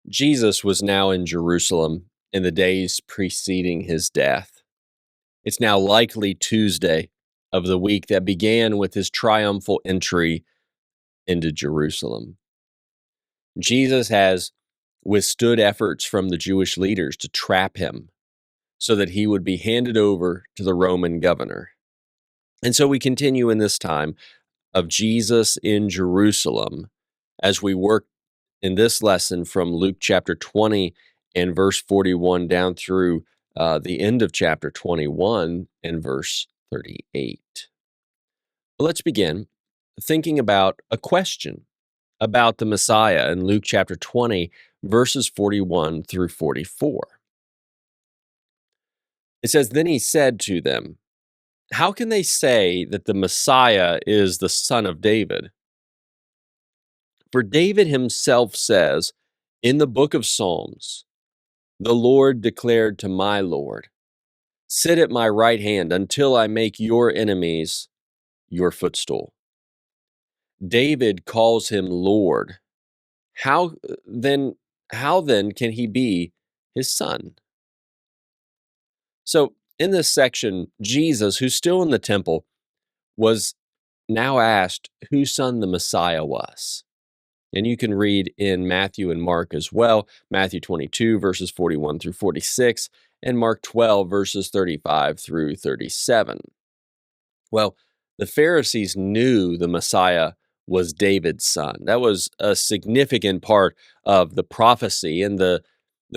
Jesus was now in Jerusalem in the days preceding his death. It's now likely Tuesday of the week that began with his triumphal entry into Jerusalem. Jesus has withstood efforts from the Jewish leaders to trap him so that he would be handed over to the Roman governor. And so we continue in this time of Jesus in Jerusalem as we work in this lesson from Luke chapter 20 and verse 41 down through the end of chapter 21 and verse 38. Well, let's begin thinking about a question about the Messiah in Luke chapter 20, verses 41 through 44. It says, "Then he said to them, 'How can they say that the Messiah is the son of David? For David himself says in the book of Psalms, the Lord declared to my Lord, sit at my right hand until I make your enemies your footstool.' David calls him Lord. How then can he be his son?" So in this section, Jesus, who's still in the temple, was now asked whose son the Messiah was. And you can read in Matthew and Mark as well, Matthew 22, verses 41 through 46, and Mark 12, verses 35 through 37. Well, the Pharisees knew the Messiah was David's son. That was a significant part of the prophecy, and the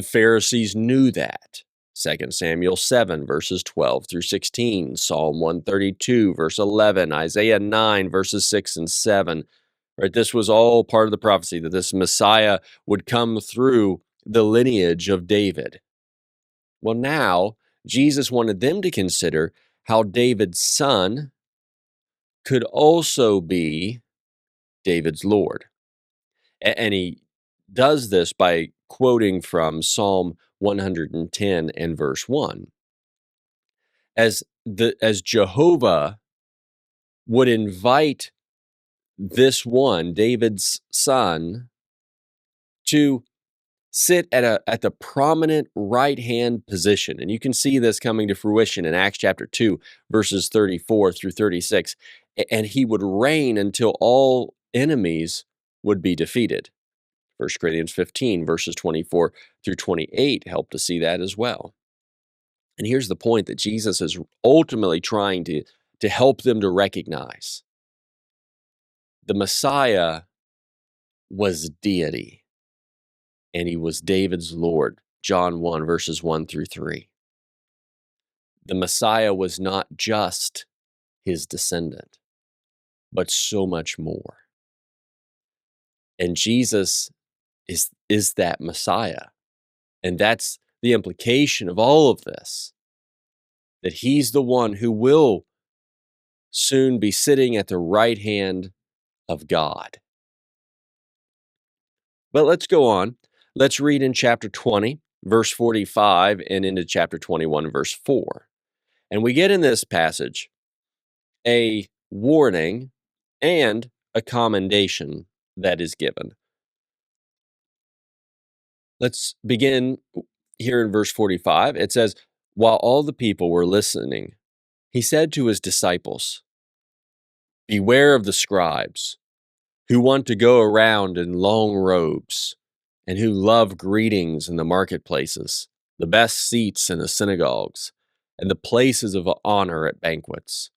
Pharisees knew that. 2 Samuel 7, verses 12 through 16, Psalm 132, verse 11, Isaiah 9, verses 6 and 7. Right, this was all part of the prophecy that this Messiah would come through the lineage of David. Well, now Jesus wanted them to consider how David's son could also be David's Lord. And he does this by quoting from Psalm 110 and verse 1. As Jehovah would invite this one, David's son, to sit at the prominent right-hand position. And you can see this coming to fruition in Acts chapter 2, verses 34 through 36. And he would reign until all enemies would be defeated. 1 Corinthians 15, verses 24 through 28 help to see that as well. And here's the point that Jesus is ultimately trying to help them to recognize. The Messiah was deity, and he was David's Lord. John 1, verses 1 through 3. The Messiah was not just his descendant, but so much more. And Jesus is that Messiah. And that's the implication of all of this, that he's the one who will soon be sitting at the right hand of God. But let's go on. Let's read in chapter 20, verse 45, and into chapter 21, verse 4. And we get in this passage a warning and a commendation that is given. Let's begin here in verse 45. It says, "While all the people were listening, he said to his disciples, 'Beware of the scribes who want to go around in long robes and who love greetings in the marketplaces, the best seats in the synagogues, and the places of honor at banquets.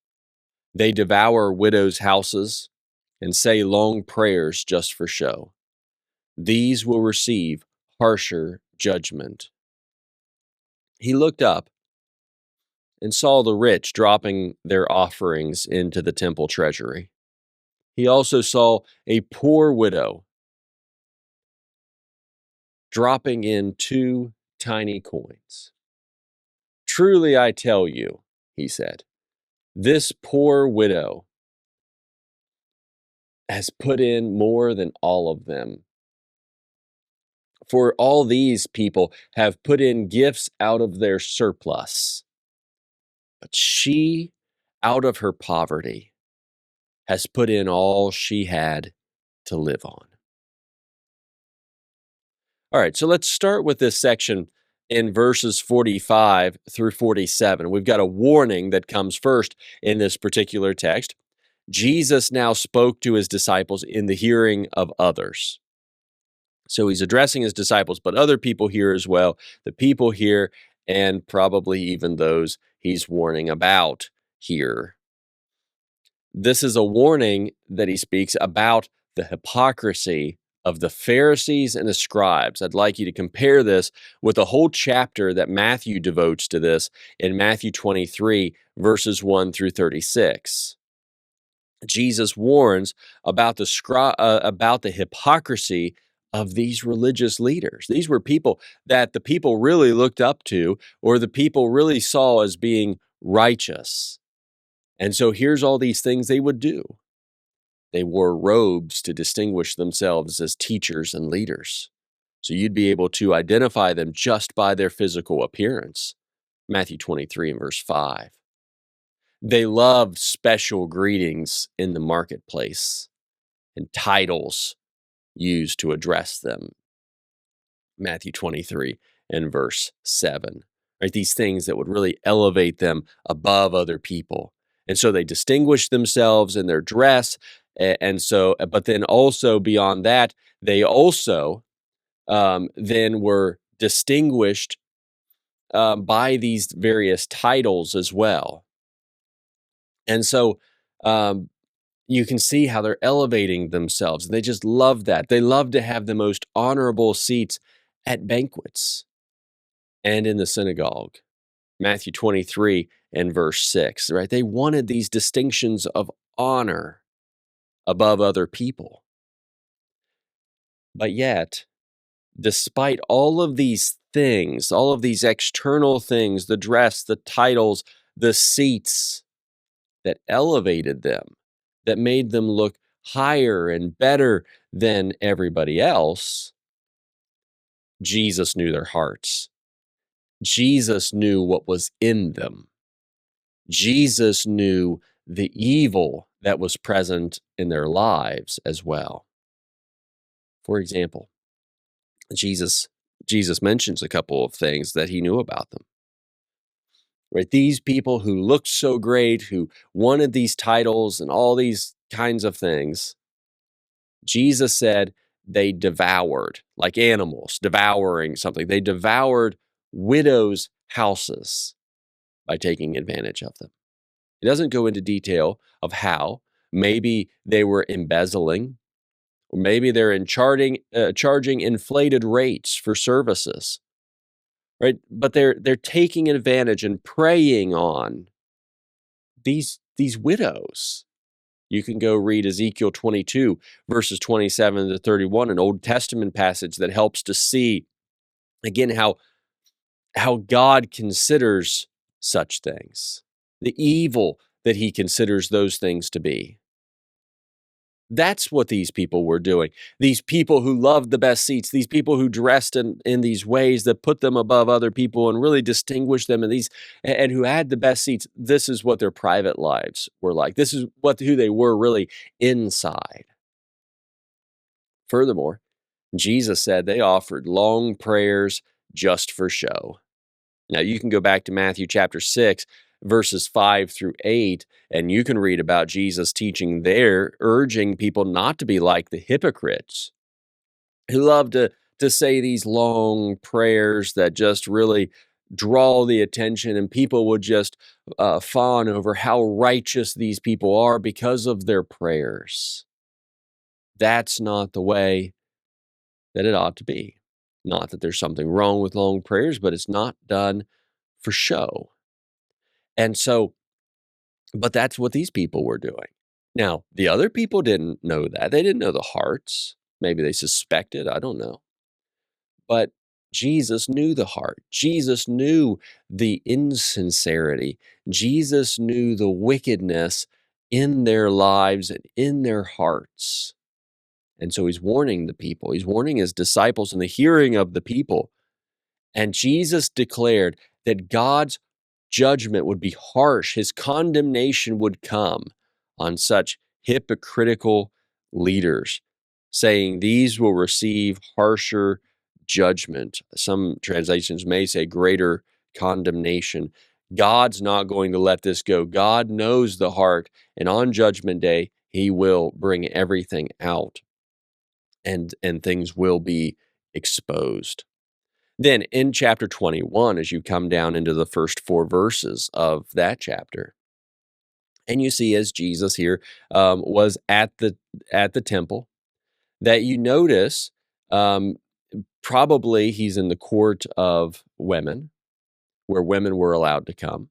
They devour widows' houses and say long prayers just for show. These will receive harsher judgment.' He looked up and saw the rich dropping their offerings into the temple treasury. He also saw a poor widow dropping in 2 tiny coins. 'Truly I tell you,' he said, 'this poor widow has put in more than all of them. For all these people have put in gifts out of their surplus, but she, out of her poverty, has put in all she had to live on.'" All right, so let's start with this section in verses 45 through 47. We've got a warning that comes first in this particular text. Jesus now spoke to his disciples in the hearing of others. So he's addressing his disciples, but other people hear as well. The people hear, and probably even those he's warning about here. This is a warning that he speaks about the hypocrisy of the Pharisees and the scribes. I'd like you to compare this with a whole chapter that Matthew devotes to this in Matthew 23, verses 1 through 36. Jesus warns about the hypocrisy of these religious leaders. These were people that the people really looked up to, or the people really saw as being righteous. And so here's all these things they would do. They wore robes to distinguish themselves as teachers and leaders. So you'd be able to identify them just by their physical appearance. Matthew 23 and verse 5. They loved special greetings in the marketplace and titles used to address them. Matthew 23 and verse 7. Right? These things that would really elevate them above other people. And so they distinguished themselves in their dress. But then also beyond that, they also then were distinguished by these various titles as well. And so you can see how they're elevating themselves. They just love that. They love to have the most honorable seats at banquets and in the synagogue. Matthew 23 and verse 6, right? They wanted these distinctions of honor above other people. But yet, despite all of these things, all of these external things, the dress, the titles, the seats that elevated them, that made them look higher and better than everybody else, Jesus knew their hearts. Jesus knew what was in them. Jesus knew the evil that was present in their lives as well. For example, Jesus mentions a couple of things that he knew about them. Right? These people who looked so great, who wanted these titles and all these kinds of things, Jesus said they devoured, like animals devouring something. They devoured widows' houses by taking advantage of them. It doesn't go into detail of how. Maybe they were embezzling, or maybe they're charging inflated rates for services, right? But they're taking advantage and preying on these widows. You can go read Ezekiel 22, verses 27 to 31, an Old Testament passage that helps to see, again, how God considers such things, the evil that he considers those things to be. That's what these people were doing. These people who loved the best seats, these people who dressed in these ways that put them above other people and really distinguished them, and who had the best seats. This is what their private lives were like. This is who they were really inside. Furthermore, Jesus said they offered long prayers just for show. Now, you can go back to Matthew chapter 6, verses 5 through 8, and you can read about Jesus teaching there, urging people not to be like the hypocrites who love to say these long prayers that just really draw the attention, and people would just fawn over how righteous these people are because of their prayers. That's not the way that it ought to be. Not that there's something wrong with long prayers, but it's not done for show. And so, but that's what these people were doing. Now, the other people didn't know that. They didn't know the hearts. Maybe they suspected, I don't know. But Jesus knew the heart. Jesus knew the insincerity. Jesus knew the wickedness in their lives and in their hearts. And so he's warning the people. He's warning his disciples in the hearing of the people. And Jesus declared that God's judgment would be harsh. His condemnation would come on such hypocritical leaders, saying these will receive harsher judgment. Some translations may say greater condemnation. God's not going to let this go. God knows the heart, and on Judgment Day, he will bring everything out, and things will be exposed. Then in chapter 21, as you come down into the first 4 verses of that chapter, and you see as Jesus here was at the temple, that you notice probably he's in the court of women, where women were allowed to come.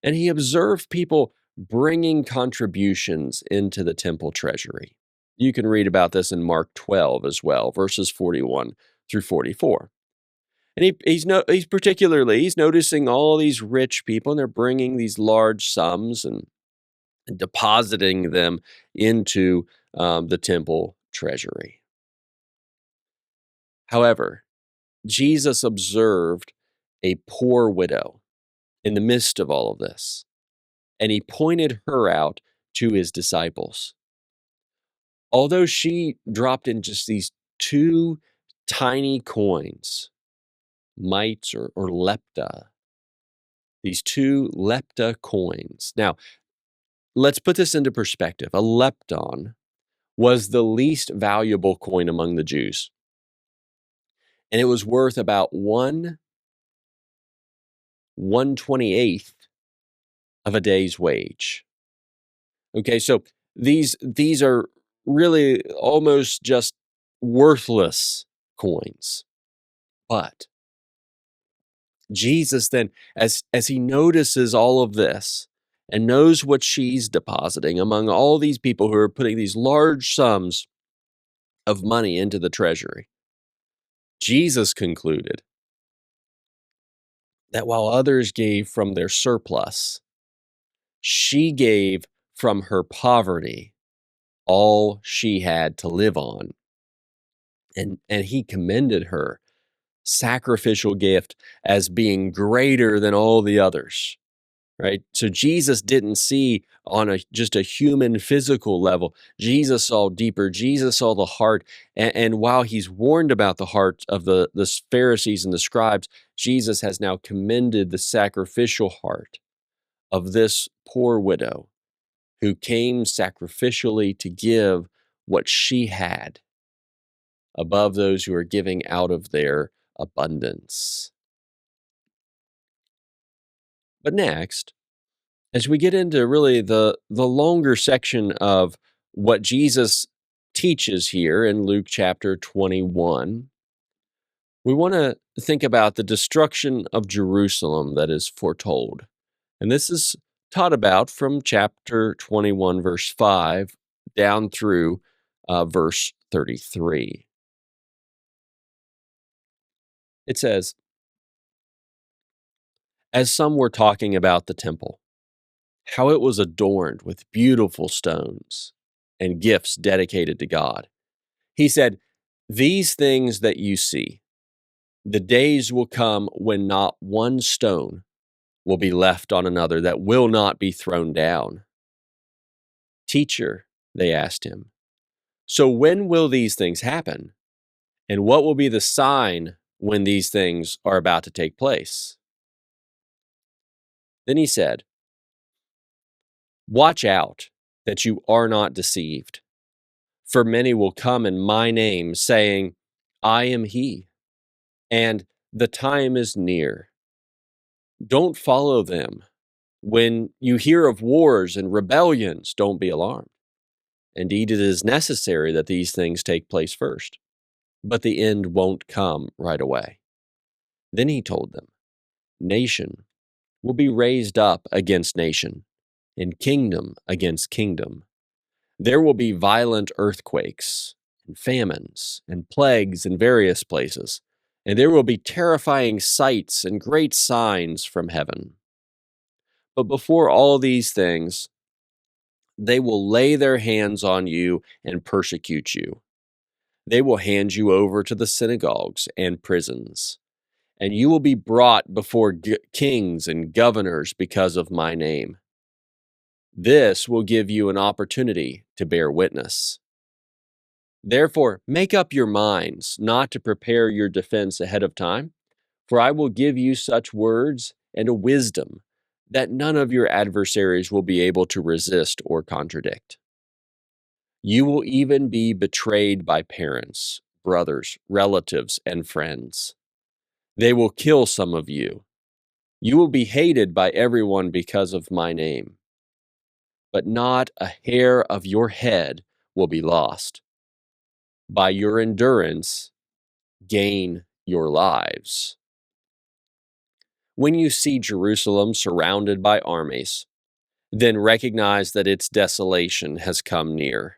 And he observed people bringing contributions into the temple treasury. You can read about this in Mark 12 as well, verses 41 through 44. And he's noticing all these rich people, and they're bringing these large sums and depositing them into the temple treasury. However, Jesus observed a poor widow in the midst of all of this, and he pointed her out to his disciples. Although she dropped in just these 2 tiny coins, mites or lepta, these 2 lepta coins. Now, let's put this into perspective. A lepton was the least valuable coin among the Jews, and it was worth about 1/28th of a day's wage. Okay, so these are really almost just worthless coins. But Jesus then, as he notices all of this and knows what she's depositing among all these people who are putting these large sums of money into the treasury, Jesus concluded that while others gave from their surplus, she gave from her poverty all she had to live on. And he commended her sacrificial gift as being greater than all the others, right? So Jesus didn't see on just a human physical level. Jesus saw deeper. Jesus saw the heart. And while he's warned about the heart of the Pharisees and the scribes, Jesus has now commended the sacrificial heart of this poor widow who came sacrificially to give what she had above those who are giving out of their abundance. But next, as we get into really the longer section of what Jesus teaches here in Luke chapter 21, we want to think about the destruction of Jerusalem that is foretold. And this is taught about from chapter 21, verse 5, down through verse 33. It says, as some were talking about the temple, how it was adorned with beautiful stones and gifts dedicated to God, he said, these things that you see, the days will come when not one stone will be left on another that will not be thrown down. Teacher, they asked him, so when will these things happen? And what will be the sign when these things are about to take place? Then he said, watch out that you are not deceived, for many will come in my name, saying, I am he, and the time is near. Don't follow them. When you hear of wars and rebellions, don't be alarmed. Indeed, it is necessary that these things take place first, but the end won't come right away. Then he told them, nation will be raised up against nation, and kingdom against kingdom. There will be violent earthquakes, and famines, and plagues in various places, and there will be terrifying sights and great signs from heaven. But before all these things, they will lay their hands on you and persecute you. They will hand you over to the synagogues and prisons, and you will be brought before kings and governors because of my name. This will give you an opportunity to bear witness. Therefore, make up your minds not to prepare your defense ahead of time, for I will give you such words and a wisdom that none of your adversaries will be able to resist or contradict. You will even be betrayed by parents, brothers, relatives, and friends. They will kill some of you. You will be hated by everyone because of my name, but not a hair of your head will be lost. By your endurance, gain your lives. When you see Jerusalem surrounded by armies, then recognize that its desolation has come near.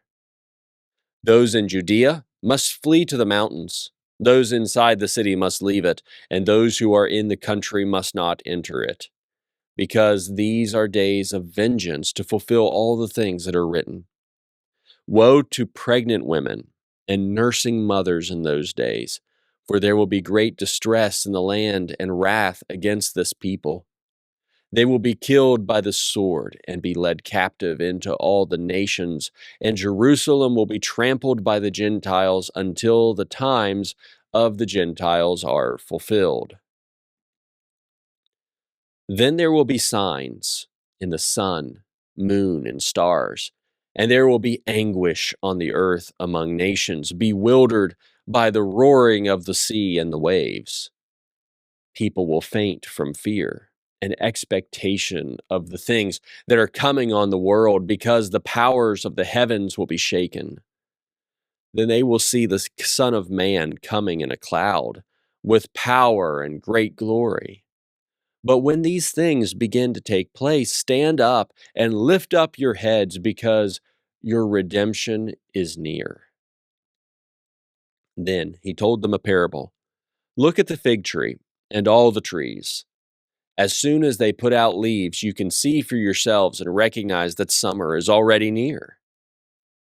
Those in Judea must flee to the mountains. Those inside the city must leave it, and those who are in the country must not enter it, because these are days of vengeance to fulfill all the things that are written. Woe to pregnant women and nursing mothers in those days, for there will be great distress in the land and wrath against this people. They will be killed by the sword and be led captive into all the nations, and Jerusalem will be trampled by the Gentiles until the times of the Gentiles are fulfilled. Then there will be signs in the sun, moon, and stars, and there will be anguish on the earth among nations, bewildered by the roaring of the sea and the waves. People will faint from fear and expectation of the things that are coming on the world, because the powers of the heavens will be shaken. Then they will see the Son of Man coming in a cloud with power and great glory. But when these things begin to take place, stand up and lift up your heads, because your redemption is near. Then he told them a parable. Look at the fig tree and all the trees. As soon as they put out leaves, you can see for yourselves and recognize that summer is already near.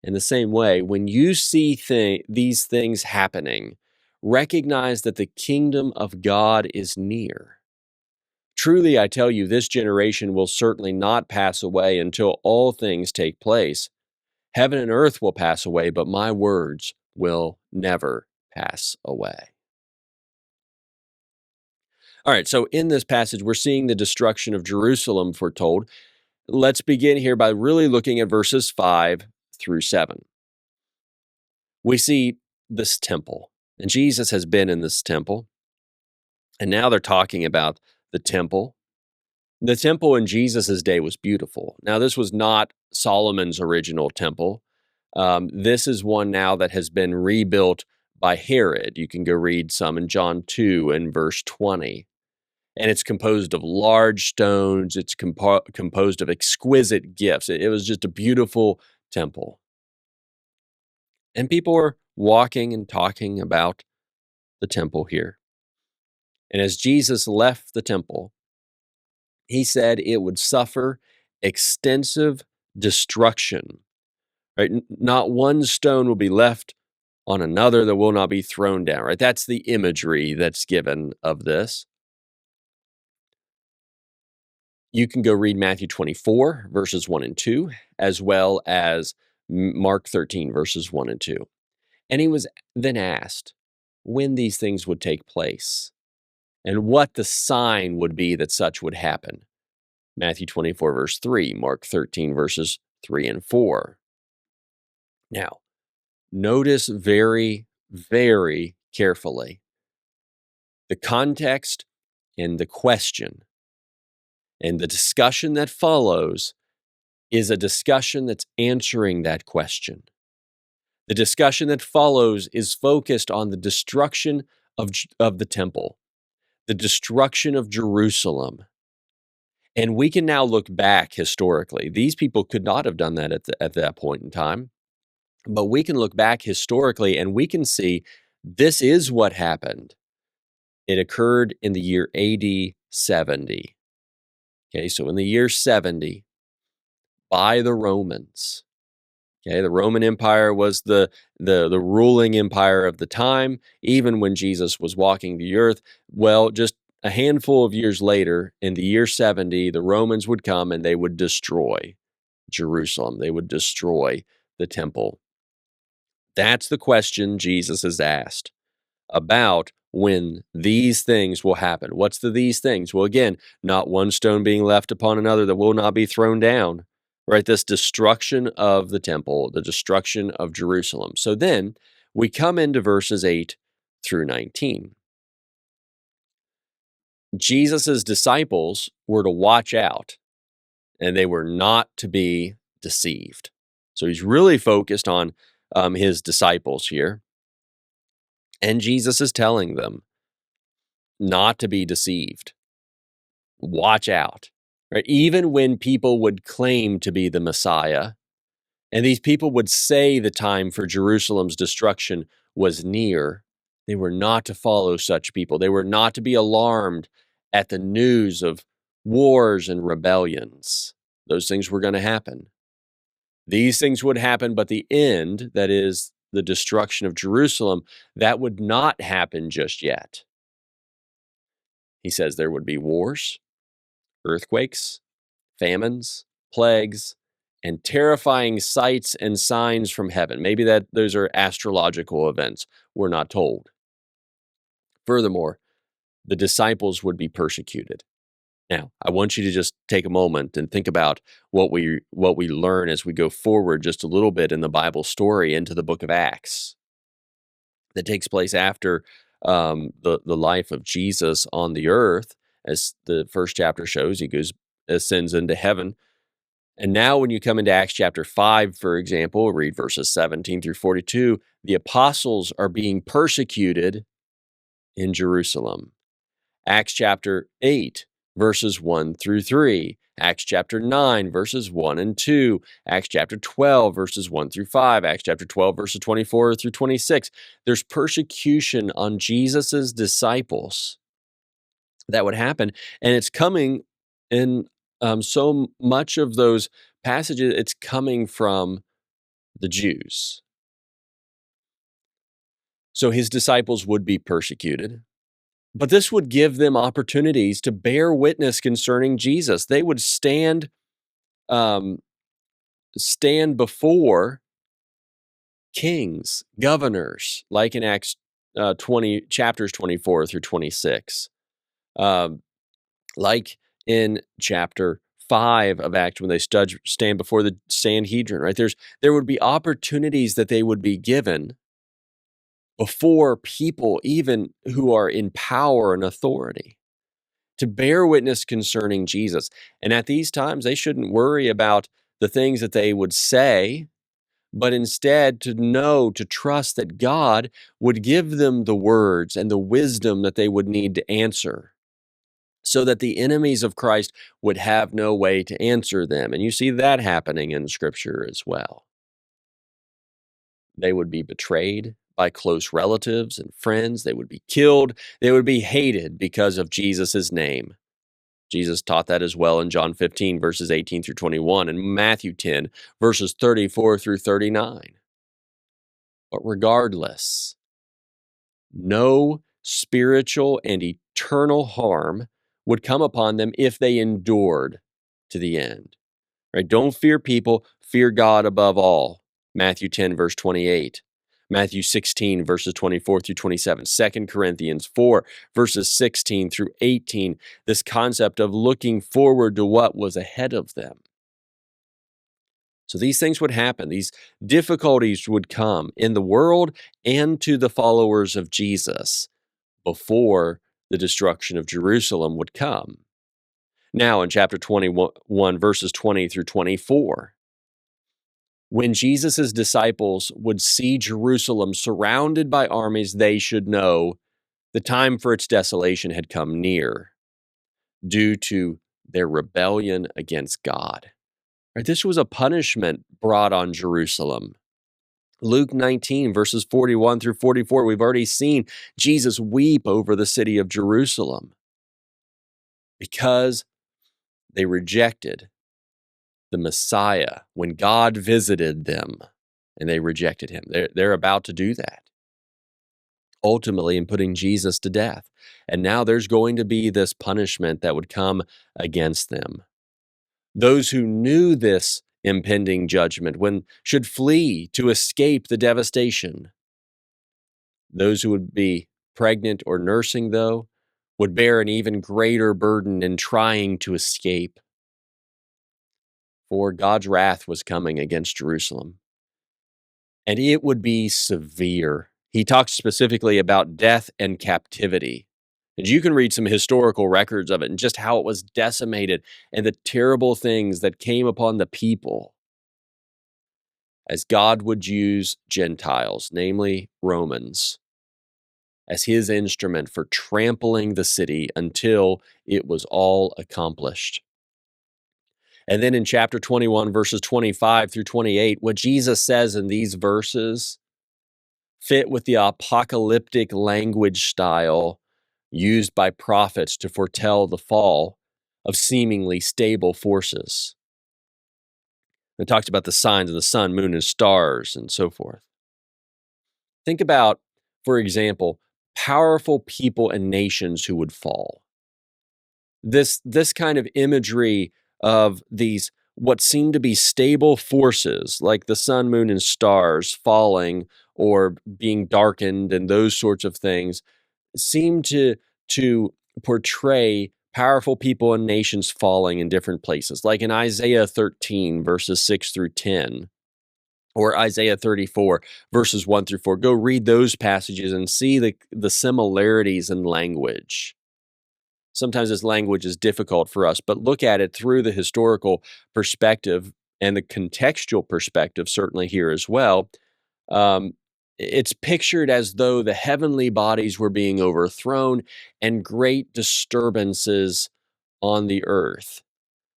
In the same way, when you see these things happening, recognize that the kingdom of God is near. Truly, I tell you, this generation will certainly not pass away until all things take place. Heaven and earth will pass away, but my words will never pass away. All right, so in this passage, we're seeing the destruction of Jerusalem foretold. Let's begin here by really looking at verses 5 through 7. We see this temple, and Jesus has been in this temple, and now they're talking about the temple. The temple in Jesus' day was beautiful. Now, this was not Solomon's original temple. This is one now that has been rebuilt by Herod. You can go read some in John 2 and verse 20. And it's composed of large stones. It's composed of exquisite gifts. It was just a beautiful temple. And people were walking and talking about the temple here. And as Jesus left the temple, he said it would suffer extensive destruction. Right? Not one stone will be left on another that will not be thrown down. Right? That's the imagery that's given of this. You can go read Matthew 24, verses 1 and 2, as well as Mark 13, verses 1 and 2. And he was then asked when these things would take place and what the sign would be that such would happen. Matthew 24, verse 3, Mark 13, verses 3 and 4. Now, notice very, very carefully the context and the question. And the discussion that follows is a discussion that's answering that question. The discussion that follows is focused on the destruction of the temple, the destruction of Jerusalem. And we can now look back historically. These people could not have done that at that point in time. But we can look back historically and we can see this is what happened. It occurred in the year AD 70. Okay, so in the year 70, by the Romans. Okay, the Roman Empire was the ruling empire of the time, even when Jesus was walking the earth. Well, just a handful of years later, in the year 70, the Romans would come and they would destroy Jerusalem. They would destroy the temple. That's the question Jesus is asked about when these things will happen. What's these things? Well, again, not one stone being left upon another that will not be thrown down, right? This destruction of the temple, the destruction of Jerusalem. So then we come into verses 8 through 19. Jesus's disciples were to watch out, and they were not to be deceived. So he's really focused on his disciples here. And Jesus is telling them not to be deceived. Watch out. Right? Even when people would claim to be the Messiah, and these people would say the time for Jerusalem's destruction was near, they were not to follow such people. They were not to be alarmed at the news of wars and rebellions. Those things were going to happen. These things would happen, but the end, that is, the destruction of Jerusalem, that would not happen just yet. He says there would be wars, earthquakes, famines, plagues, and terrifying sights and signs from heaven. Maybe that those are astrological events. We're not told. Furthermore, the disciples would be persecuted. Now, I want you to just take a moment and think about what we learn as we go forward just a little bit in the Bible story into the book of Acts that takes place after the life of Jesus on the earth. As the first chapter shows, he ascends into heaven. And now when you come into Acts chapter 5, for example, read verses 17 through 42, the apostles are being persecuted in Jerusalem. Acts chapter 8, verses 1 through 3. Acts chapter 9, verses 1 and 2. Acts chapter 12, verses 1 through 5. Acts chapter 12, verses 24 through 26. There's persecution on Jesus's disciples that would happen. And it's coming in so much of those passages, it's coming from the Jews. So his disciples would be persecuted. But this would give them opportunities to bear witness concerning Jesus. They would stand before kings, governors, like in Acts 20, chapters 24 through 26, like in chapter 5 of Acts when they stand before the Sanhedrin. Right, there would be opportunities that they would be given before people even who are in power and authority to bear witness concerning Jesus. And at these times, they shouldn't worry about the things that they would say, but instead to trust that God would give them the words and the wisdom that they would need to answer, so that the enemies of Christ would have no way to answer them. And you see that happening in Scripture as well. They would be betrayed by close relatives and friends. They would be killed. They would be hated because of Jesus' name. Jesus taught that as well in John 15, verses 18 through 21, and Matthew 10, verses 34 through 39. But regardless, no spiritual and eternal harm would come upon them if they endured to the end. Right? Don't fear people, fear God above all. Matthew 10, verse 28. Matthew 16, verses 24 through 27, 2 Corinthians 4, verses 16 through 18, this concept of looking forward to what was ahead of them. So these things would happen. These difficulties would come in the world and to the followers of Jesus before the destruction of Jerusalem would come. Now in chapter 21, verses 20 through 24, when Jesus' disciples would see Jerusalem surrounded by armies, they should know the time for its desolation had come near due to their rebellion against God. Right? This was a punishment brought on Jerusalem. Luke 19, verses 41 through 44, we've already seen Jesus weep over the city of Jerusalem because they rejected the Messiah when God visited them, and they rejected him. They're about to do that, ultimately in putting Jesus to death. And now there's going to be this punishment that would come against them. Those who knew this impending judgment, when should flee to escape the devastation. Those who would be pregnant or nursing, though, would bear an even greater burden in trying to escape. For God's wrath was coming against Jerusalem, and it would be severe. He talks specifically about death and captivity. And you can read some historical records of it and just how it was decimated and the terrible things that came upon the people as God would use Gentiles, namely Romans, as his instrument for trampling the city until it was all accomplished. And then in chapter 21, verses 25 through 28, what Jesus says in these verses fit with the apocalyptic language style used by prophets to foretell the fall of seemingly stable forces. It talks about the signs of the sun, moon, and stars, and so forth. Think about, for example, powerful people and nations who would fall. This kind of imagery of these what seem to be stable forces, like the sun, moon, and stars falling or being darkened and those sorts of things, seem to portray powerful people and nations falling in different places, like in Isaiah 13, verses 6 through 10, or Isaiah 34, verses 1 through 4. Go read those passages and see the similarities in language. Sometimes this language is difficult for us, but look at it through the historical perspective and the contextual perspective, certainly here as well. It's pictured as though the heavenly bodies were being overthrown and great disturbances on the earth.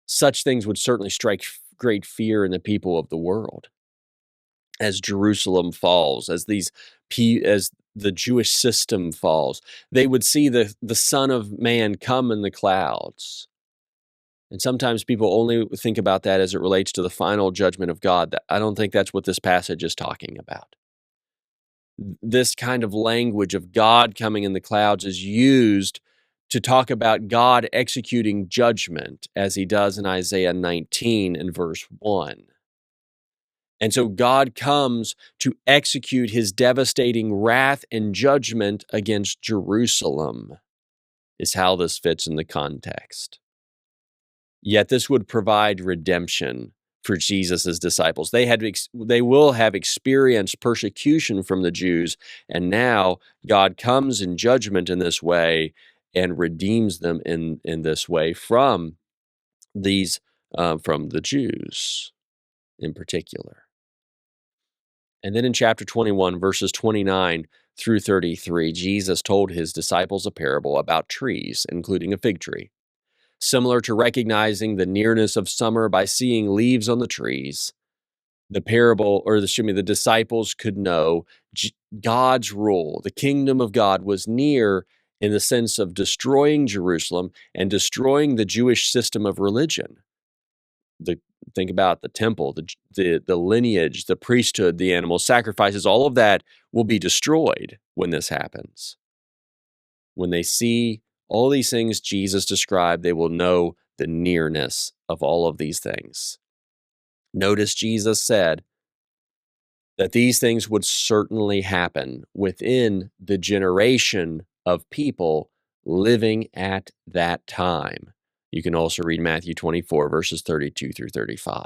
Such things would certainly strike great fear in the people of the world as Jerusalem falls, as the Jewish system falls. They would see the Son of Man come in the clouds. And sometimes people only think about that as it relates to the final judgment of God. I don't think that's what this passage is talking about. This kind of language of God coming in the clouds is used to talk about God executing judgment, as he does in Isaiah 19 and verse 1. And so God comes to execute his devastating wrath and judgment against Jerusalem, is how this fits in the context. Yet this would provide redemption for Jesus' disciples. They will have experienced persecution from the Jews, and now God comes in judgment in this way and redeems them in this way from the Jews in particular. And then in chapter 21, verses 29 through 33, Jesus told his disciples a parable about trees, including a fig tree. Similar to recognizing the nearness of summer by seeing leaves on the trees, the disciples could know God's rule. The kingdom of God was near in the sense of destroying Jerusalem and destroying the Jewish system of religion. Think about the temple, the lineage, the priesthood, the animal sacrifices, all of that will be destroyed when this happens. When they see all these things Jesus described, they will know the nearness of all of these things. Notice Jesus said that these things would certainly happen within the generation of people living at that time. You can also read Matthew 24, verses 32 through 35.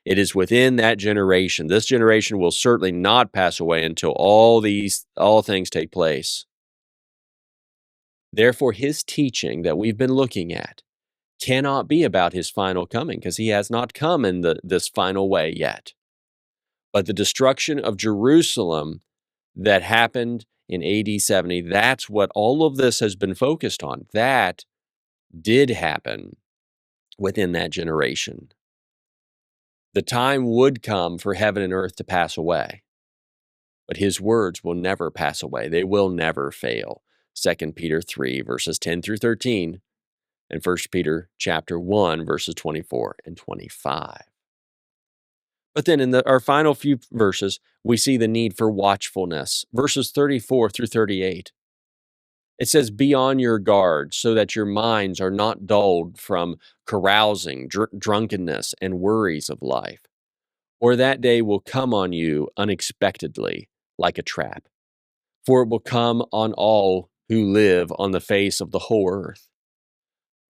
It is within that generation. This generation will certainly not pass away until all things take place. Therefore, his teaching that we've been looking at cannot be about his final coming, because he has not come in this final way yet. But the destruction of Jerusalem that happened in AD 70, that's what all of this has been focused on. That did happen within that generation. The time would come for heaven and earth to pass away, but his words will never pass away. They will never fail. 2 Peter 3, verses 10 through 13, and 1 Peter chapter 1, verses 24 and 25. But then in our final few verses, we see the need for watchfulness. Verses 34 through 38. It says, "Be on your guard so that your minds are not dulled from carousing, drunkenness, and worries of life. or that day will come on you unexpectedly like a trap. For it will come on all who live on the face of the whole earth.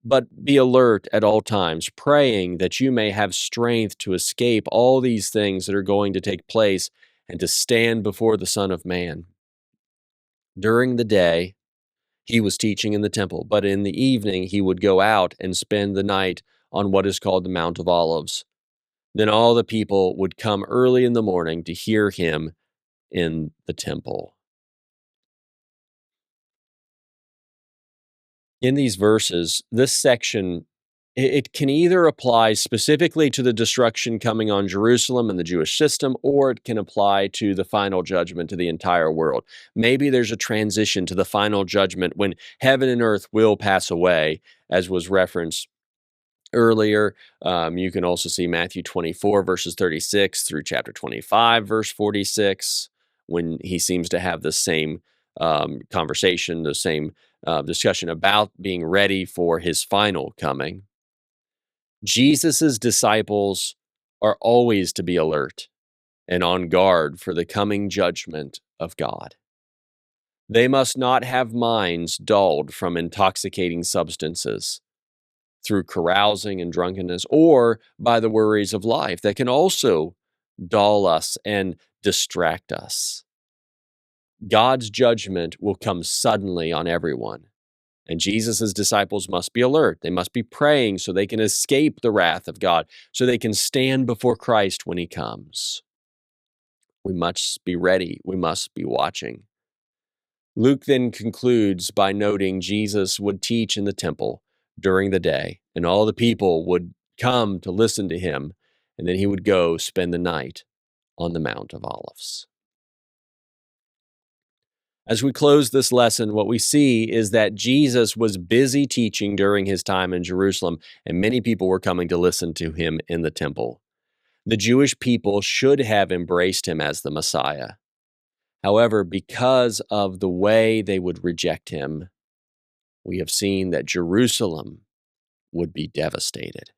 But be alert at all times, praying that you may have strength to escape all these things that are going to take place and to stand before the Son of Man. During the day, he was teaching in the temple, but in the evening he would go out and spend the night on what is called the Mount of Olives. Then all the people would come early in the morning to hear him in the temple. In these verses, this section, it can either apply specifically to the destruction coming on Jerusalem and the Jewish system, or it can apply to the final judgment to the entire world. Maybe there's a transition to the final judgment when heaven and earth will pass away, as was referenced earlier. You can also see Matthew 24, verses 36 through chapter 25, verse 46, when he seems to have the same conversation, the same discussion about being ready for his final coming. Jesus's disciples are always to be alert and on guard for the coming judgment of God. They must not have minds dulled from intoxicating substances through carousing and drunkenness, or by the worries of life that can also dull us and distract us. God's judgment will come suddenly on everyone, and Jesus' disciples must be alert. They must be praying so they can escape the wrath of God, so they can stand before Christ when he comes. We must be ready. We must be watching. Luke then concludes by noting Jesus would teach in the temple during the day, and all the people would come to listen to him, and then he would go spend the night on the Mount of Olives. As we close this lesson, what we see is that Jesus was busy teaching during his time in Jerusalem, and many people were coming to listen to him in the temple. The Jewish people should have embraced him as the Messiah. However, because of the way they would reject him, we have seen that Jerusalem would be devastated.